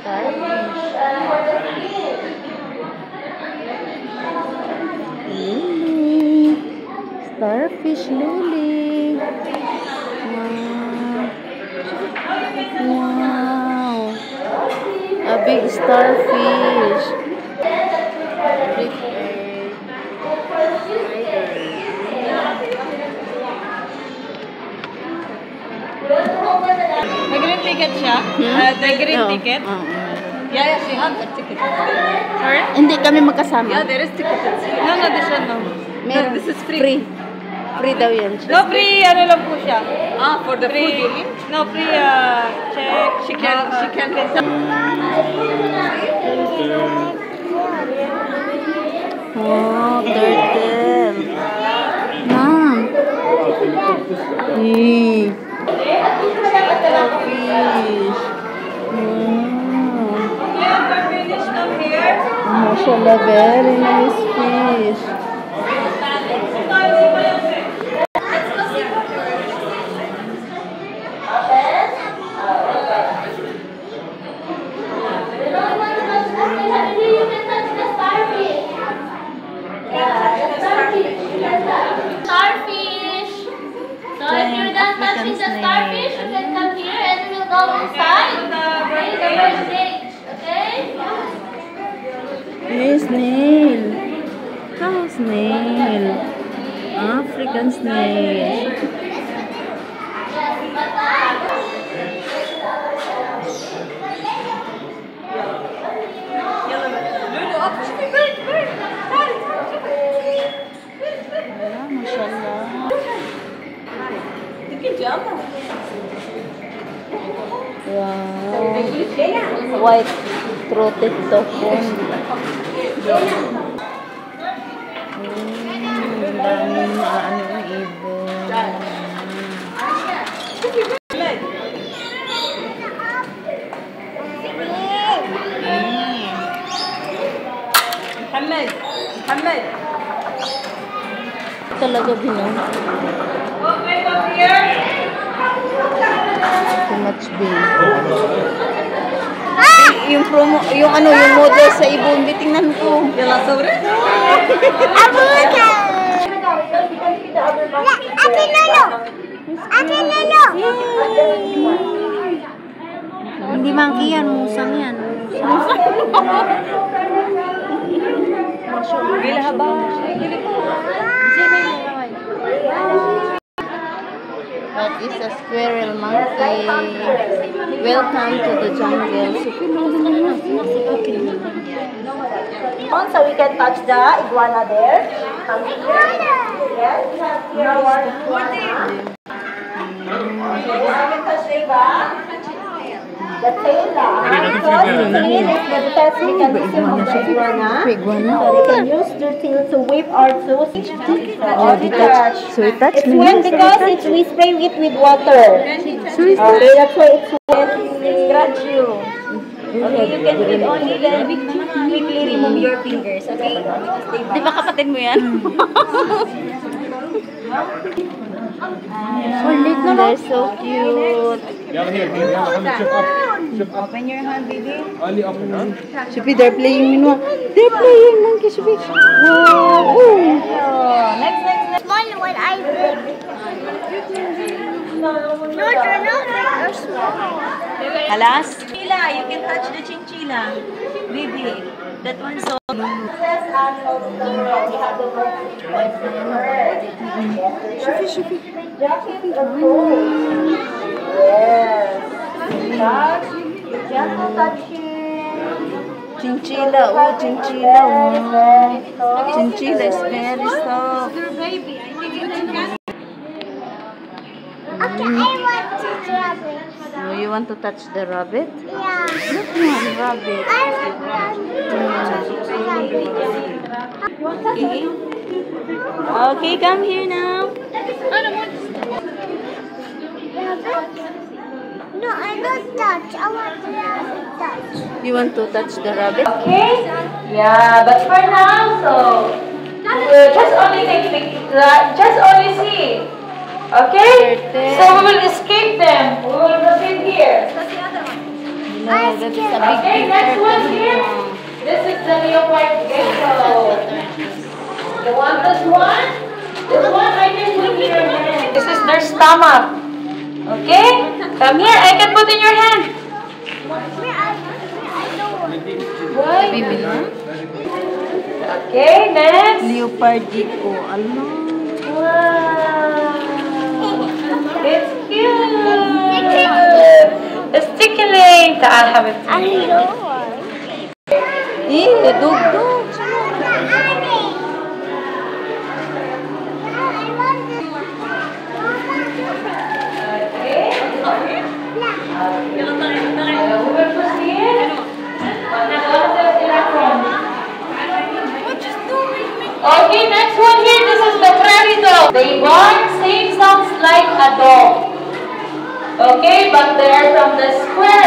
Lily. Starfish Lily. Wow. A big starfish. May green ticket siya? The green ticket? Yeah, she has a ticket. Sorry? Hindi kami magkasama. Yeah, there is ticket. No, this one no. Meron. This is free. Free daw yan. No, free ano lang po siya. For the food you mean? No, free check. She can Oh, turtle. Mom. Fish. Mashallah, very nice fish. Starfish. So if you're done touching the starfish, you can come here and we'll go inside. Okay, the first stage. Okay? Hey, snail. How snail? African snail. Mashallah. Wow. White-throated dolphin. Daming ibon. Muhammad. Talaga bilang. Too much big. Yung promo, yung model sa ibon, tingnan ko. Yalla sobre. Abuka. Ate Lolo. Ate Lolo. Hindi monkey yan, musang yan. That is a squirrel monkey. Welcome to the jungle. So we can touch the iguana there. Yes, here are iguana. We can touch the the tail lang. Because the tail is the defense mechanism of the iguana. So they can use their tail to whip or to touch. So we touch It's wet because we spray it with water. Okay, that's why it's wet. It scratch you. Okay, you can feel only then quickly remove your fingers. Okay? Di ba kapatid mo yan? They're so cute. Open your hand, baby. Shupi, they're playing Minwa. They're playing monkey, Shupi. Wow. Next. Small one, I big. No, they're not big or small. Alas? Chinchilla, you can touch the chinchilla. Baby, that one so. Shupi. Yes. Gentle touching. Chinchilla, oh, chinchilla, oh. Chinchilla is very soft. Okay, I want to rabbit. Oh, you want to touch the rabbit? Yeah. Look, one rabbit. I want Okay. Okay, come here now. No, I don't touch. I want to touch. You want to touch the rabbit? Okay? Yeah, but for now, so we'll just only take pictures, just only see. Okay? So we will escape them. We will proceed here. I That is a big, Okay, big next one turtle. here. This is the leopard gecko. You want this one? This one I can put in your hand. This is their stomach. Okay? Come here, I can put in your hand. Bibil mo? Okay, next. Leopard gecko. Alam. Wow. It's cute. It's tickling. I'll have it. Dug-dug. Okay, next one here. This is the prairie dog. They bark, same sounds like a dog. Okay, but they're from the square